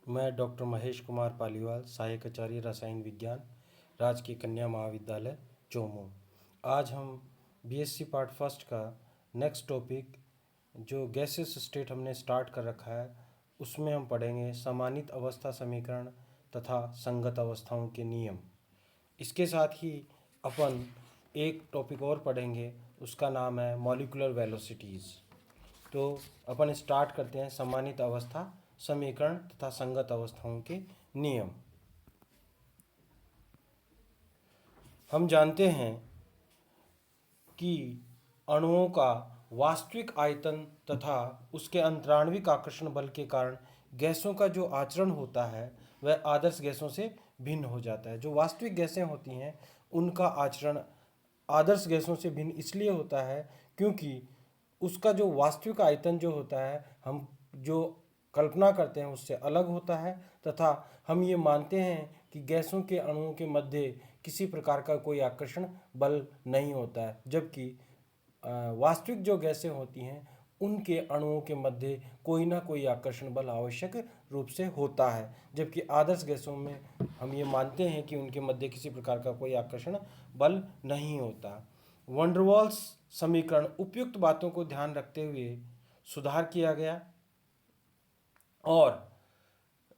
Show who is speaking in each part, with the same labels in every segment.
Speaker 1: मैं डॉक्टर महेश कुमार पालीवाल, सहायक आचार्य रसायन विज्ञान, राजकीय कन्या महाविद्यालय चोमू। आज हम बीएससी पार्ट फर्स्ट का नेक्स्ट टॉपिक जो गैसेस स्टेट हमने स्टार्ट कर रखा है उसमें हम पढ़ेंगे समानित अवस्था समीकरण तथा संगत अवस्थाओं के नियम। इसके साथ ही अपन एक टॉपिक और पढ़ेंगे, उसका नाम है मॉलिक्यूलर वेलोसिटीज़। तो अपन स्टार्ट करते हैं समानित अवस्था समीकरण तथा संगत अवस्थाओं के नियम। हम जानते हैं कि अणुओं का वास्तविक आयतन तथा उसके अंतराण्विक आकर्षण बल के कारण गैसों का जो आचरण होता है वह आदर्श गैसों से भिन्न हो जाता है। जो वास्तविक गैसें होती हैं उनका आचरण आदर्श गैसों से भिन्न इसलिए होता है क्योंकि उसका जो वास्तविक आयतन जो होता है हम जो कल्पना करते हैं उससे अलग होता है, तथा हम ये मानते हैं कि गैसों के अणुओं के मध्य किसी प्रकार का कोई आकर्षण बल नहीं होता है, जबकि वास्तविक जो गैसें होती हैं उनके अणुओं के मध्य कोई ना कोई आकर्षण बल आवश्यक रूप से होता है, जबकि आदर्श गैसों में हम ये मानते हैं कि उनके मध्य किसी प्रकार का कोई आकर्षण बल नहीं होता। वैन डर वाल्स समीकरण उपयुक्त बातों को ध्यान रखते हुए सुधार किया गया और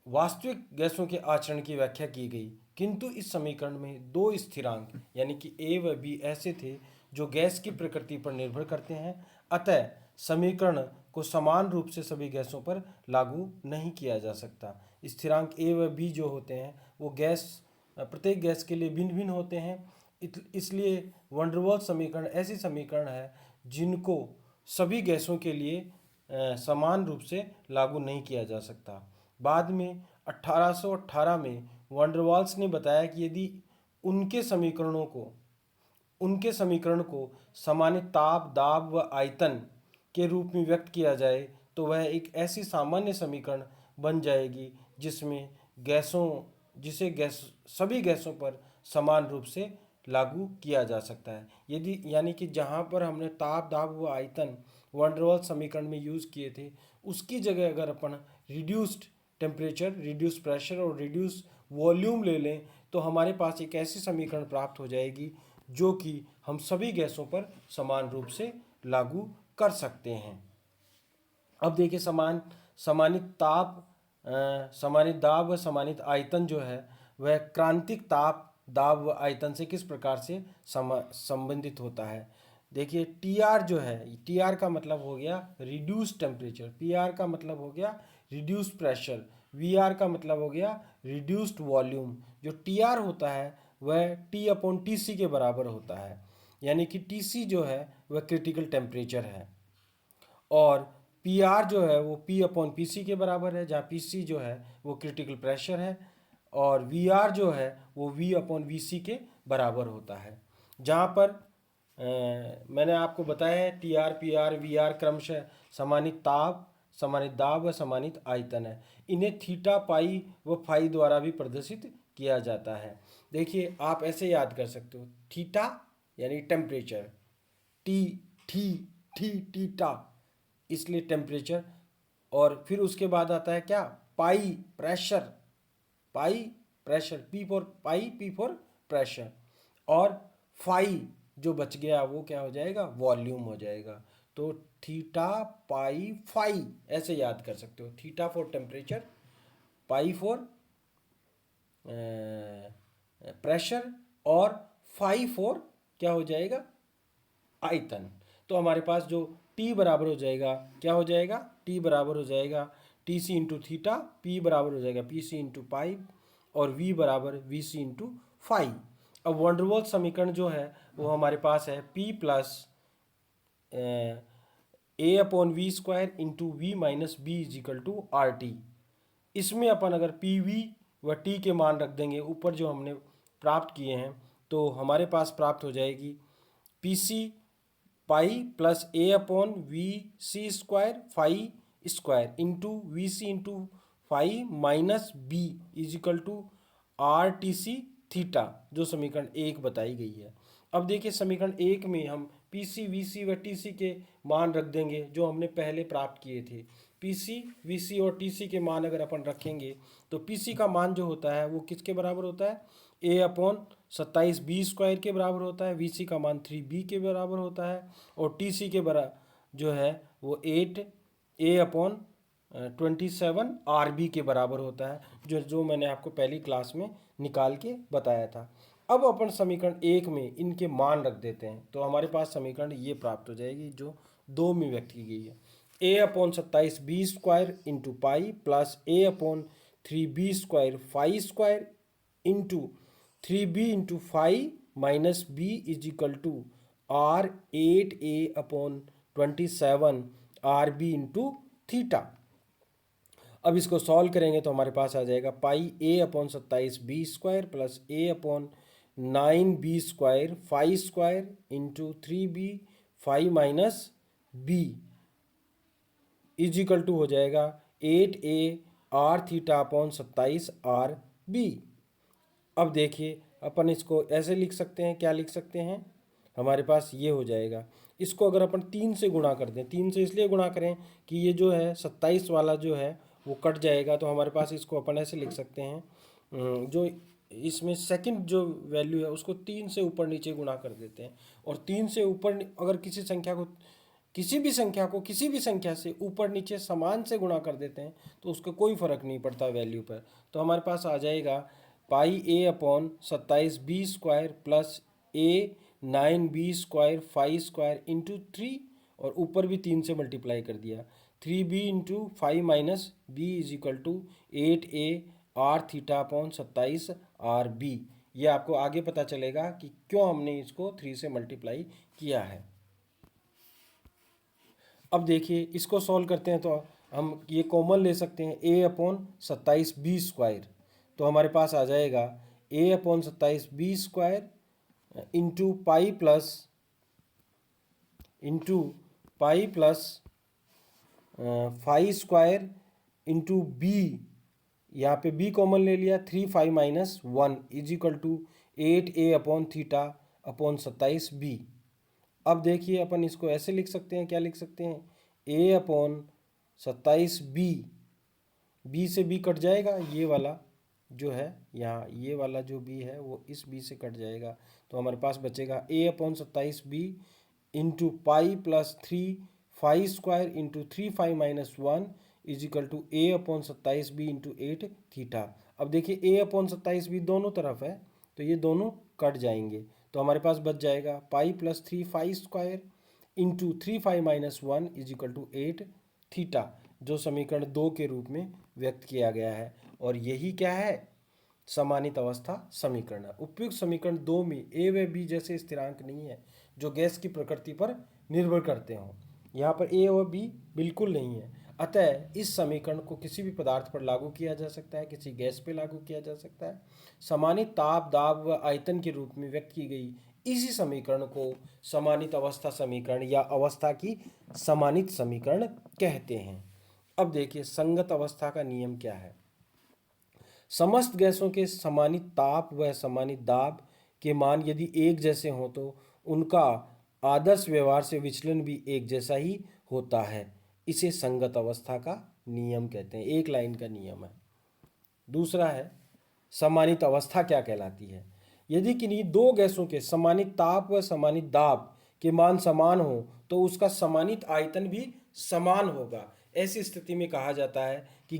Speaker 1: वास्तविक गैसों के आचरण की व्याख्या की गई, किंतु इस समीकरण में दो स्थिरांक यानी कि ए व बी ऐसे थे जो गैस की प्रकृति पर निर्भर करते हैं, अतः समीकरण को समान रूप से सभी गैसों पर लागू नहीं किया जा सकता। स्थिरांक ए व बी जो होते हैं वो प्रत्येक गैस के लिए भिन्न भिन्न होते हैं, इसलिए वैन डर वाल्स समीकरण ऐसी समीकरण है जिनको सभी गैसों के लिए समान रूप से लागू नहीं किया जा सकता। बाद में 1818 में वैन डर वाल्स ने बताया कि यदि उनके समीकरण को समानित ताप, दाब व आयतन के रूप में व्यक्त किया जाए तो वह एक ऐसी सामान्य समीकरण बन जाएगी जिसे सभी गैसों पर समान रूप से लागू किया जा सकता है। यदि यानी कि जहाँ पर हमने ताप, दाब व आयतन वैन डर वाल्स समीकरण में यूज़ किए थे उसकी जगह अगर अपन रिड्यूस्ड टेम्परेचर, रिड्यूस प्रेशर और रिड्यूस वॉल्यूम ले लें तो हमारे पास एक ऐसी समीकरण प्राप्त हो जाएगी जो कि हम सभी गैसों पर समान रूप से लागू कर सकते हैं। अब देखिए समानित दाब व समानित आयतन जो है वह क्रांतिक ताप, दाब व आयतन से किस प्रकार से संबंधित होता है। देखिए टीआर जो है, टीआर का मतलब हो गया रिड्यूस टेम्परेचर, पीआर का मतलब हो गया रिड्यूस प्रेशर, वीआर का मतलब हो गया रिड्यूस्ड वॉल्यूम। जो टीआर होता है वह टी अपॉन टीसी के बराबर होता है, यानी कि टीसी जो है वह क्रिटिकल टेम्परेचर है और पी आर जो है वो पी अपॉन पी सी के बराबर है, जहाँ पी सी जो है वो क्रिटिकल प्रेशर है और वी आर जो है वो वी अपॉन वी सी के बराबर होता है। जहाँ पर मैंने आपको बताया है T R, P R, V R क्रमशः समानित ताप, समानित दाब व समानित आयतन है। इन्हें थीटा, पाई व फाई द्वारा भी प्रदर्शित किया जाता है। देखिए आप ऐसे याद कर सकते हो, थीटा यानी टेम्परेचर, थीटा इसलिए टेम्परेचर, और फिर उसके बाद आता है क्या, pi pressure, P for pi, P for pressure, और फाई जो बच गया वो क्या हो जाएगा, वॉल्यूम हो जाएगा। तो थीटा, पाई, फाई ऐसे याद कर सकते हो, theta for temperature, pi for pressure और फाई फॉर क्या हो जाएगा, आयतन। तो हमारे पास जो T बराबर हो जाएगा, क्या हो जाएगा, T बराबर हो जाएगा T C into theta, P बराबर हो जाएगा पी सी इंटू पाई और V बराबर वी सी इंटू फाई। अब वैन डर वाल्स समीकरण जो है वो हमारे पास है P plus a upon V square into V minus b is equal to R T. इसमें अपन अगर पी वी व टी के मान रख देंगे ऊपर जो हमने प्राप्त किए हैं तो हमारे पास प्राप्त हो जाएगी P C pi plus a upon V C square phi square into V C into phi minus b is equal to R T C theta, जो समीकरण 1 बताई गई है। अब देखिए समीकरण 1 में हम पी सी, वी सी व टी सी के मान रख देंगे जो हमने पहले प्राप्त किए थे। पीसी, वीसी और टीसी के मान अगर अपन रखेंगे तो पीसी का मान जो होता है वो किसके बराबर होता है, a/27b² के बराबर होता है। वीसी का मान 3b के बराबर होता है और टीसी के बराबर जो है वो 8a/27 के बराबर होता है, जो मैंने आपको पहली क्लास में निकाल के बताया था। अब अपन समीकरण 1 में इनके मान रख देते हैं तो हमारे पास समीकरण ये प्राप्त हो जाएगी जो 2 में व्यक्त की गई है। a/27b² into pi plus a/3b² into 3b into five minus b is equal to r 8a/27 rb into theta. अब इसको सॉल्व करेंगे तो हमारे पास आ जाएगा pi a/27b² plus a/9b² 5² into 3b 5 minus b is equal to हो जाएगा 8a/r(θ/27 r b। अब देखिए अपन इसको ऐसे लिख सकते हैं, क्या लिख सकते हैं, हमारे पास ये हो जाएगा। इसको अगर अपन 3 से गुणा कर दें, 3 से इसलिए गुणा करें कि ये जो है 27 वाला जो है वो कट जाएगा, तो हमारे पास इसको अपन ऐसे लिख सकते हैं, जो इसमें सेकंड जो वैल्यू है उसको 3 से ऊपर नीचे गुणा कर देते हैं। और 3 से ऊपर अगर किसी भी संख्या को किसी भी संख्या से ऊपर नीचे समान से गुणा कर देते हैं तो उसका कोई फ़र्क नहीं पड़ता वैल्यू पर। तो हमारे पास आ जाएगा pi a/27b² plus a/9b² 5² into 3 और ऊपर भी 3 से मल्टीप्लाई कर दिया 3b into 5 minus b is equal to 8a/r(θ/27 r b। ये आपको आगे पता चलेगा कि क्यों हमने इसको 3 से मल्टीप्लाई किया है। अब देखिए इसको सॉल्व करते हैं तो हम ये कॉमन ले सकते हैं a/27b², तो हमारे पास आ जाएगा a/27b² into pi plus 5² into b, यहाँ पे b कॉमन ले लिया 3 5 minus 1 is equal to 8a/θ/27b। अब देखिए अपन इसको ऐसे लिख सकते हैं, क्या लिख सकते हैं, a/27b, b से b कट जाएगा, ये वाला जो है यहाँ ये वाला जो b है वो इस b से कट जाएगा, तो हमारे पास बचेगा a/27b into pi plus 3 5² into 3 5 minus 1 is equal to a/27b into 8 theta. अब देखिए a/27b दोनों तरफ है तो ये दोनों कट जाएंगे, तो हमारे पास बच जाएगा pi plus 3 5² into 3 5 minus 1 is equal to 8 theta, जो समीकरण 2 के रूप में व्यक्त किया गया है। और यही क्या है, समानित अवस्था समीकरण है। उपयुक्त समीकरण 2 में ए व बी जैसे स्थिरांक नहीं है जो गैस की प्रकृति पर निर्भर करते हों। यहाँ पर ए और बी बिल्कुल नहीं है, अतः इस समीकरण को किसी भी पदार्थ पर लागू किया जा सकता है, किसी गैस पर लागू किया जा सकता है। समानित ताप, दाब व आयतन के रूप में व्यक्त की गई इसी समीकरण को समानित अवस्था समीकरण या अवस्था की समानित समीकरण कहते हैं। अब देखिए संगत अवस्था का नियम क्या है। समस्त गैसों के समानित ताप व समानित दाब के मान यदि एक जैसे हों तो उनका आदर्श व्यवहार से विचलन भी एक जैसा ही होता है। इसे संगत अवस्था का नियम कहते हैं, एक लाइन का नियम है। दूसरा है समानित अवस्था क्या कहलाती है। यदि किन्हीं दो गैसों के समानित ताप व समानित दाब के मान समान हो तो उसका समानित आयतन भी समान होगा। ऐसी स्थिति में कहा जाता है कि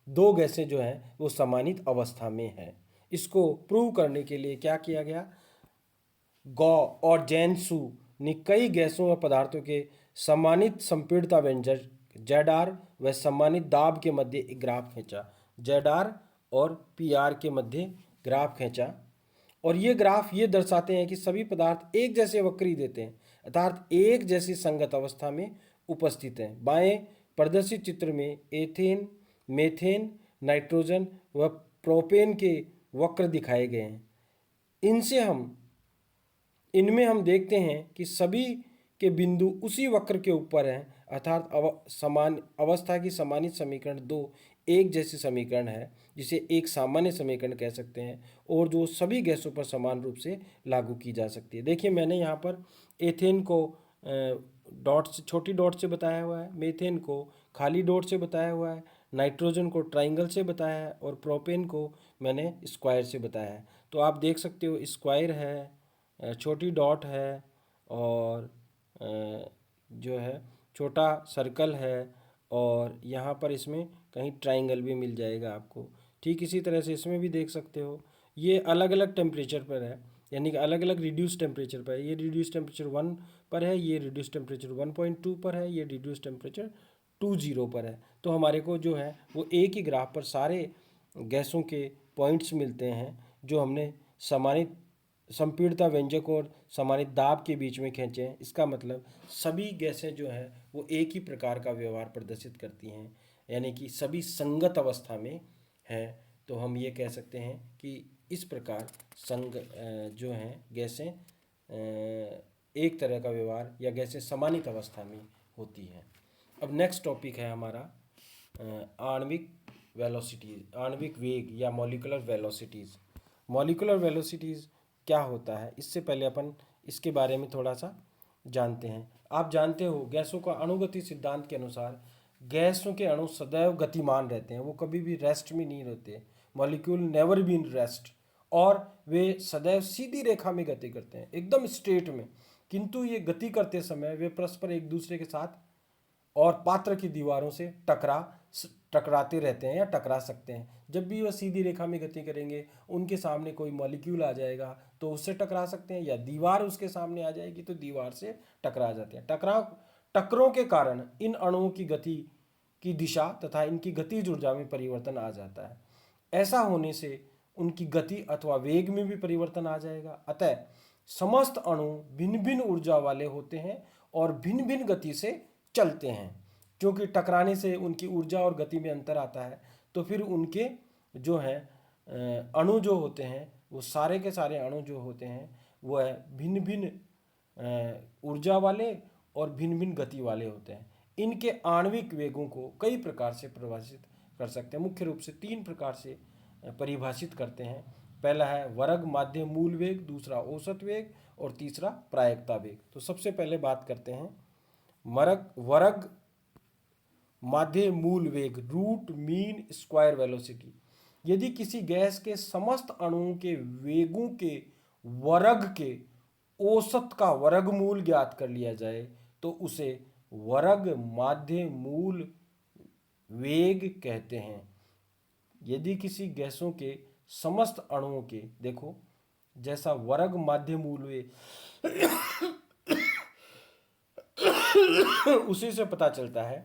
Speaker 1: दो गैसें जो हैं वो समानित अवस्था में हैं। इसको प्रूव करने के लिए क्या किया गया, गॉ और जेनसू ने कई गैसों व पदार्थों के समानित संपीड़िता व्यंजक ZR व समानित दाब के मध्य एक ग्राफ खींचा। ZR और PR के मध्य ग्राफ खींचा और ये ग्राफ ये दर्शाते हैं कि सभी पदार्थ एक जैसे वक्री देते हैं, अर्थात एक जैसी संगत अवस्था में उपस्थित हैं। बाएं प्रदर्शित चित्र में एथेन, मेथेन, नाइट्रोजन व प्रोपेन के वक्र दिखाए गए हैं। इनमें हम देखते हैं कि सभी के बिंदु उसी वक्र के ऊपर हैं, अर्थात समान अवस्था की समानित समीकरण 2 एक जैसी समीकरण है जिसे एक सामान्य समीकरण कह सकते हैं और जो सभी गैसों पर समान रूप से लागू की जा सकती है। देखिए मैंने यहाँ पर एथेन को छोटी डॉट से बताया हुआ है, मेथेन को खाली डॉट से बताया हुआ है, नाइट्रोजन को ट्राइंगल से बताया है और प्रोपेन को मैंने स्क्वायर से बताया है। तो आप देख सकते हो स्क्वायर है, छोटी डॉट है और जो है छोटा सर्कल है, और यहाँ पर इसमें कहीं ट्राइंगल भी मिल जाएगा आपको। ठीक इसी तरह से इसमें भी देख सकते हो, ये अलग अलग टेम्परेचर पर है, यानी कि अलग अलग रिड्यूस टेम्परेचर पर है। ये रिड्यूस टेम्परेचर 1 पर है, ये रिड्यूस टेम्परेचर 1.2 पर है, ये रिड्यूस टेम्परेचर 20 पर है। तो हमारे को जो है वो एक ही ग्राफ पर सारे गैसों के पॉइंट्स मिलते हैं जो हमने समानित संपीड़िता व्यंजक और समानित दाब के बीच में खींचे हैं। इसका मतलब सभी गैसें जो हैं वो एक ही प्रकार का व्यवहार प्रदर्शित करती हैं, यानी कि सभी संगत अवस्था में हैं। तो हम ये कह सकते हैं कि इस प्रकार जो हैं गैसें एक तरह का व्यवहार या गैसें समानित अवस्था में होती हैं। अब नेक्स्ट टॉपिक है हमारा आणविक वेलोसिटीज, आणविक वेग या मॉलिक्यूलर वेलोसिटीज़। मॉलिक्यूलर वेलोसिटीज़ क्या होता है, इससे पहले अपन इसके बारे में थोड़ा सा जानते हैं। आप जानते हो गैसों का अणुगति सिद्धांत के अनुसार गैसों के अणु सदैव गतिमान रहते हैं, वो कभी भी रेस्ट में नहीं रहते। Molecule never be in rest, और वे सदैव सीधी रेखा में गति करते हैं, एकदम स्ट्रेट में। किंतु ये गति करते समय वे परस्पर एक दूसरे के साथ और पात्र की दीवारों से टकराते रहते हैं या टकरा सकते हैं। जब भी वह सीधी रेखा में गति करेंगे, उनके सामने कोई मॉलिक्यूल आ जाएगा तो उससे टकरा सकते हैं, या दीवार उसके सामने आ जाएगी तो दीवार से टकरा जाते हैं। टकरों के कारण इन अणुओं की गति की दिशा तथा इनकी गतिज ऊर्जा में परिवर्तन आ जाता है। ऐसा होने से उनकी गति अथवा वेग में भी परिवर्तन आ जाएगा। अतः समस्त अणु भिन्न भिन्न ऊर्जा वाले होते हैं और भिन्न भिन्न गति से चलते हैं। क्योंकि टकराने से उनकी ऊर्जा और गति में अंतर आता है, तो फिर उनके जो है अणु जो होते हैं, वो सारे के सारे अणु जो होते हैं वह भिन्न भिन्न ऊर्जा वाले और भिन्न भिन्न गति वाले होते हैं। इनके आणविक वेगों को कई प्रकार से परिभाषित कर सकते हैं। मुख्य रूप से 3 प्रकार से परिभाषित करते हैं। पहला है वर्ग माध्य मूल वेग, दूसरा औसत वेग और तीसरा प्रायिकता वेग। तो सबसे पहले बात करते हैं वर्ग माध्य मूल वेग, रूट मीन स्क्वायर वेलोसिटी। यदि किसी गैस के समस्त अणुओं के वेगों के वर्ग के औसत का वर्गमूल ज्ञात कर लिया जाए तो उसे वर्ग माध्य मूल वेग कहते हैं। यदि किसी गैसों के समस्त अणुओं के, देखो जैसा वर्ग माध्य मूल वेग उसी से पता चलता है,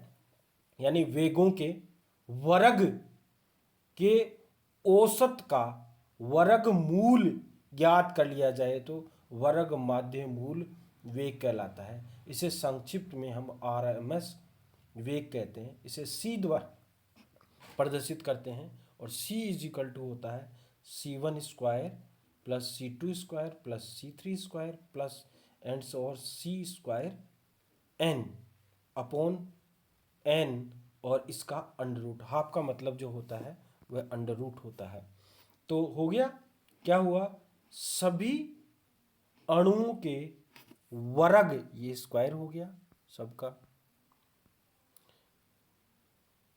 Speaker 1: यानी वेगों के वर्ग के औसत का वर्गमूल ज्ञात कर लिया जाए तो वर्ग माध्य मूल वेग कहलाता है। इसे संक्षिप्त में हम आरएमएस वेग कहते हैं। इसे सी द्वारा प्रदर्शित करते हैं, और c इज इक्वल टू होता है c1 square plus c2 square plus c3 square plus and so और c square n upon n, और इसका अंडर रूट। हाफ का मतलब जो होता है वह अंडर रूट होता है। तो हो गया, क्या हुआ, सभी अणुओं के वर्ग, ये स्क्वायर हो गया सबका,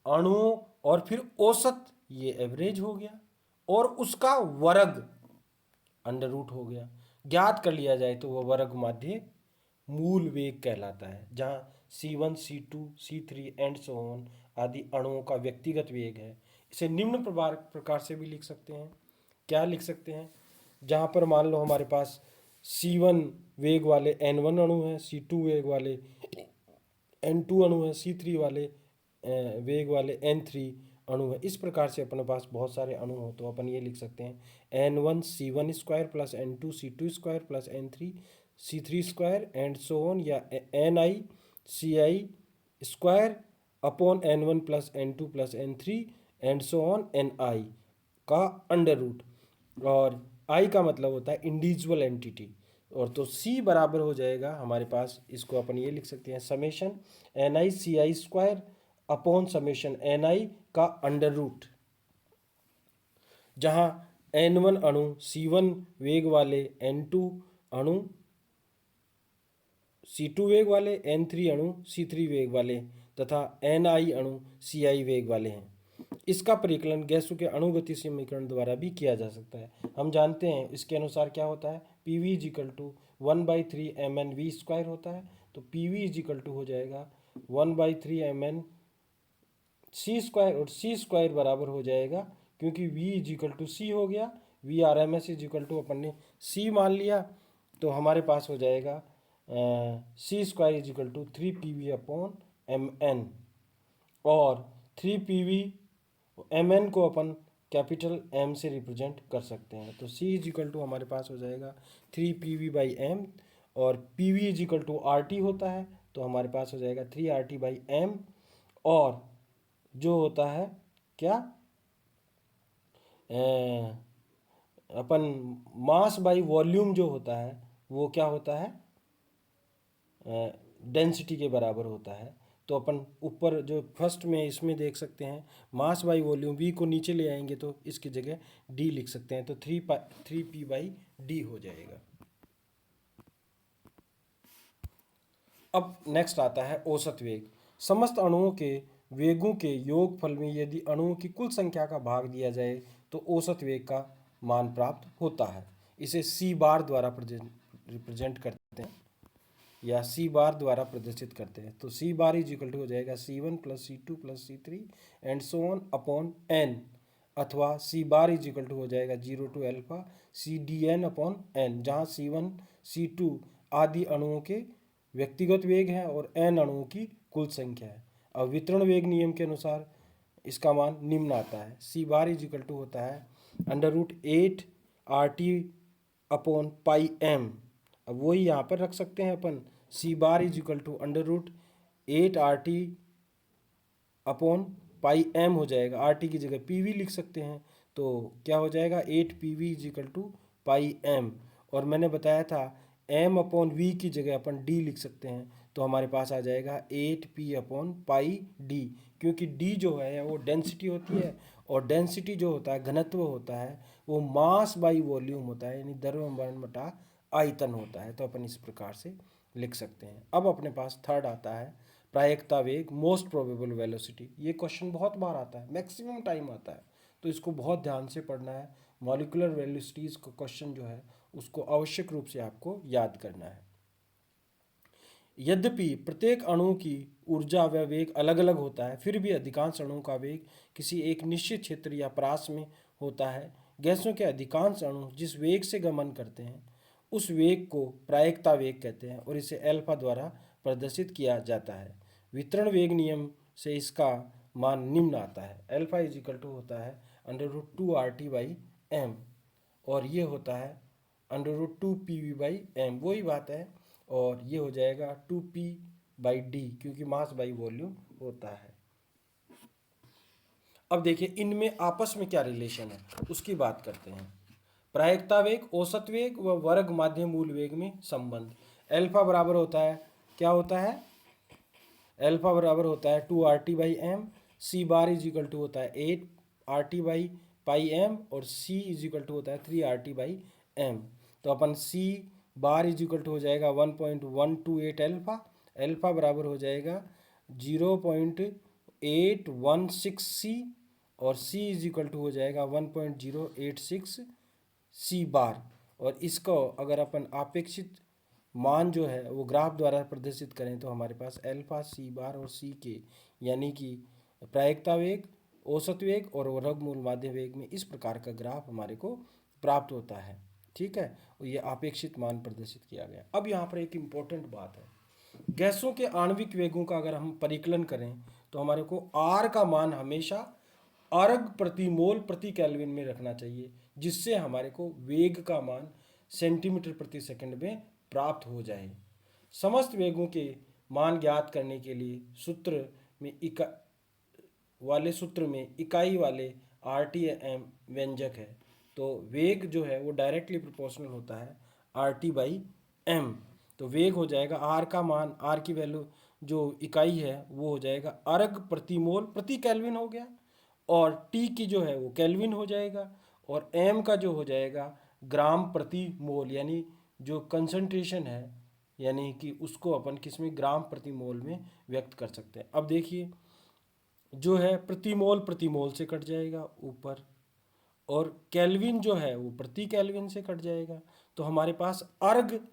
Speaker 1: अणुओं, और फिर औसत ये एवरेज हो गया, और उसका वर्ग अंडर रूट हो गया। ज्ञात कर लिया जाए तो वह वर्ग माध्य मूल वेग कहलाता है, जहाँ C1, C2, C3 and so on आदि अणुओं का व्यक्तिगत वेग है। इसे निम्न प्रकार से भी लिख सकते हैं। क्या लिख सकते हैं, जहाँ पर मान लो हमारे पास C1 वेग वाले N1 अणु हैं, C2 वेग वाले N2 अणु हैं, C3 वाले वेग वाले N3 अणु है। इस प्रकार से अपने पास बहुत सारे अणु हो तो अपन ये लिख सकते हैं N1 C1 square plus N2 C2 square plus N3 C3 square and so on, या Ni Ci square upon N1 plus N2 plus N3 and so on Ni का अंडर रूट, और I का मतलब होता है इंडिविजुअल एंटिटी। और तो C बराबर हो जाएगा हमारे पास, इसको अपन ये लिख सकते हैं summation Ni Ci square upon summation Ni का अंडर रूट, जहाँ N1 अणु C1 वेग वाले, N2 अणु C2 वेग वाले, N3 अणु C3 वेग वाले, तथा Ni अणु Ci वेग वाले हैं। इसका परिकलन गैसों के अणुगति समीकरण द्वारा भी किया जा सकता है। हम जानते हैं इसके अनुसार क्या होता है, PV is equal to 1/3 mn v² होता है। तो PV इज इक्वल टू हो जाएगा 1/3 mn c² और c² बराबर हो जाएगा, क्योंकि V इज इक्वल टू सी हो गया, Vrms इज इक्वल टू अपन ने c मान लिया, तो हमारे पास हो जाएगा c² is equal to 3PV/mn। और 3PV mn को अपन कैपिटल M से रिप्रेजेंट कर सकते हैं। तो C इज इक्वल टू हमारे पास हो जाएगा 3PV/m, और PV is equal to RT होता है, तो हमारे पास हो जाएगा 3RT/m। और जो होता है क्या, अपन मास बाई वॉल्यूम जो होता है वो क्या होता है, डेंसिटी के बराबर होता है। तो अपन ऊपर जो फर्स्ट में इसमें देख सकते हैं मास बाई वॉल्यूम, V को नीचे ले आएंगे तो इसकी जगह D लिख सकते हैं, तो 3P/D हो जाएगा। अब नेक्स्ट आता है औसत वेग। समस्त अणुओं के वेगों के योगफल में यदि अणुओं की कुल संख्या का भाग दिया जाए तो औसत वेग का मान प्राप्त होता है। इसे C बार द्वारा रिप्रेजेंट करते हैं या C बार द्वारा प्रदर्शित करते हैं। तो C bar is equal to हो जाएगा C1 + C2 + C3 and so on upon n, अथवा C bar is equal to हो जाएगा 0 to अल्फा CDn/n, जहाँ C1 C2 आदि अणुओं के व्यक्तिगत वेग हैं और n अणुओं की कुल संख्या है। अब वितरण वेग नियम के अनुसार इसका मान निम्न आता है। C bar is equal to होता है √8 RT/πm। अब वही यहाँ पर रख सकते हैं अपन, C bar is equal to √8 RT/πm हो जाएगा। RT की जगह PV लिख सकते हैं, तो क्या हो जाएगा 8PV is equal to πm। और मैंने बताया था m/v की जगह अपन D लिख सकते हैं, तो हमारे पास आ जाएगा 8P/πd, क्योंकि D जो है वो डेंसिटी होती है, और डेंसिटी जो होता है घनत्व होता है वो मास बाई वॉल्यूम होता है, यानी द्रव्यमान बटा आयतन होता है। तो अपन इस प्रकार से लिख सकते हैं। अब अपने पास थर्ड आता है प्रायिकता वेग, मोस्ट प्रोबेबल वेलोसिटी। ये क्वेश्चन बहुत बार आता है, मैक्सिमम टाइम आता है, तो इसको बहुत ध्यान से पढ़ना है। मॉलिक्यूलर वेलोसिटीज का क्वेश्चन जो है उसको आवश्यक रूप से आपको याद करना है। यद्यपि प्रत्येक अणु की ऊर्जा व वेग अलग अलग होता है, फिर भी अधिकांश अणुओं का वेग किसी एक निश्चित क्षेत्र या परास में होता है। गैसों के अधिकांश अणु जिस वेग से गमन करते हैं उस वेग को प्रायिकता वेग कहते हैं, और इसे अल्फा द्वारा प्रदर्शित किया जाता है। वितरण वेग नियम से इसका मान निम्न आता है। अल्फा इज इक्वल टू होता है √2 RT/m, और ये होता है √2 PV/m, वही बात है। और ये हो जाएगा 2P/d, क्योंकि मास बाई वॉल्यूम होता है। अब देखिए इनमें आपस में क्या रिलेशन है उसकी बात करते हैं। प्रायिकता वेग, औसत वेग व वर्ग माध्य मूल वेग में संबंध। अल्फा बराबर होता है, क्या होता है, अल्फा बराबर होता है 2 RT/m। C bar is equal to होता है 8 RT/πm, और C इज इक्वल टू होता है 3 RT/m। तो अपन C bar is equal to हो जाएगा 1.128 अल्फा, अल्फा बराबर हो जाएगा 0.816C, और C इज इक्वल टू हो जाएगा 1.086 C बार। और इसको अगर अपन अपेक्षित मान जो है वो ग्राफ द्वारा प्रदर्शित करें तो हमारे पास अल्फा, C बार और C के, यानी कि प्रायिकता वेग, औसत वेग और वर्गमूल माध्य वेग में इस प्रकार का ग्राफ हमारे को प्राप्त होता है। ठीक है, और ये अपेक्षित मान प्रदर्शित किया गया। अब यहाँ पर एक इम्पोर्टेंट बात है, गैसों के आणविक वेगों का अगर हम परिकलन करें तो हमारे को R का मान हमेशा अर्ग प्रति मोल प्रति केल्विन में रखना चाहिए, जिससे हमारे को वेग का मान सेंटीमीटर प्रति सेकंड में प्राप्त हो जाए। समस्त वेगों के मान ज्ञात करने के लिए सूत्र में इकाई वाले RTM व्यंजक है। तो वेग जो है वो डायरेक्टली प्रोपोर्शनल होता है RT/m। तो वेग हो जाएगा R का मान, R की वैल्यू जो इकाई है वो हो जाएगा अर्ग प्रति मोल प्रति केल्विन हो गया, और T की जो है वो केल्विन हो जाएगा, और M का जो हो जाएगा ग्राम प्रति मोल, यानी जो कंसंट्रेशन है यानी कि उसको अपन किस में, ग्राम प्रति मोल में व्यक्त कर सकते हैं। अब देखिए जो है प्रति मोल से कट जाएगा ऊपर, और केल्विन जो है वो प्रति केल्विन से कट जाएगा, तो हमारे पास अर्ग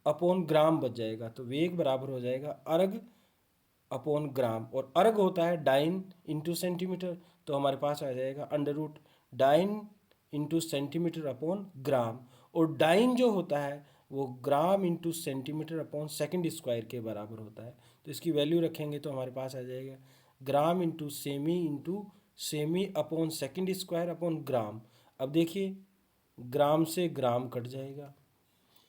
Speaker 1: अपॉन ग्राम बच जाएगा। तो वेग बराबर हो जाएगा अर्ग अपॉन ग्राम, और अर्ग होता है डाइन इंटू सेंटीमीटर, तो हमारे पास आ जाएगा under root dyne into centimetre upon gram, और डाइन जो होता है वो gram into centimetre upon second square के बराबर होता है। तो इसकी वैल्यू रखेंगे तो हमारे पास आ जाएगा gram into semi upon second square upon gram. अब देखिए ग्राम से ग्राम कट जाएगा,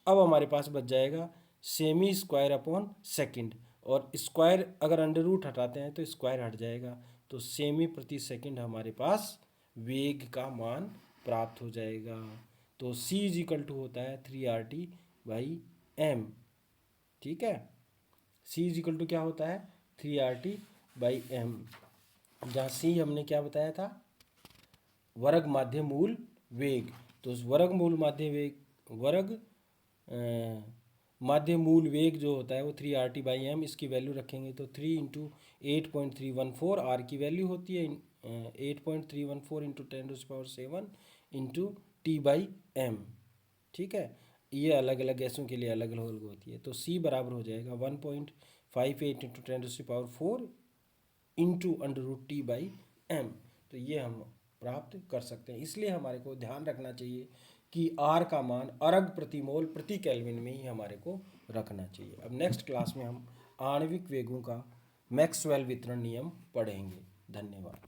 Speaker 1: अब हमारे पास बच जाएगा सेमी स्क्वायर अपॉन सेकंड, और स्क्वायर अगर अंडर रूट हटाते हैं तो स्क्वायर हट जाएगा, तो सेमी प्रति सेकंड हमारे पास वेग का मान प्राप्त हो जाएगा। तो c इज इक्वल टू होता है 3RT/m। ठीक है, c इज इक्वल टू क्या होता है 3RT/m, जहाँ c हमने क्या बताया था, वर्ग माध्य मूल वेग। तो उस माध्य मूल वेग जो होता है वो 3RT/m, इसकी वैल्यू रखेंगे तो 3 इंटू 8.314, आर की वैल्यू होती है 8.314 इंटू 10⁻7 इंटू T/m। ठीक है, ये अलग अलग गैसों के लिए अलग अलग होती है। तो C बराबर हो जाएगा 1.58 into 10⁻4 into under root T/m। तो ये हम प्राप्त कर सकते हैं। इसलिए हमारे को ध्यान रखना चाहिए कि R का मान अर्ग प्रति मोल प्रति केल्विन में ही हमारे को रखना चाहिए। अब नेक्स्ट क्लास में हम आणविक वेगों का मैक्सवेल वितरण नियम पढ़ेंगे। धन्यवाद।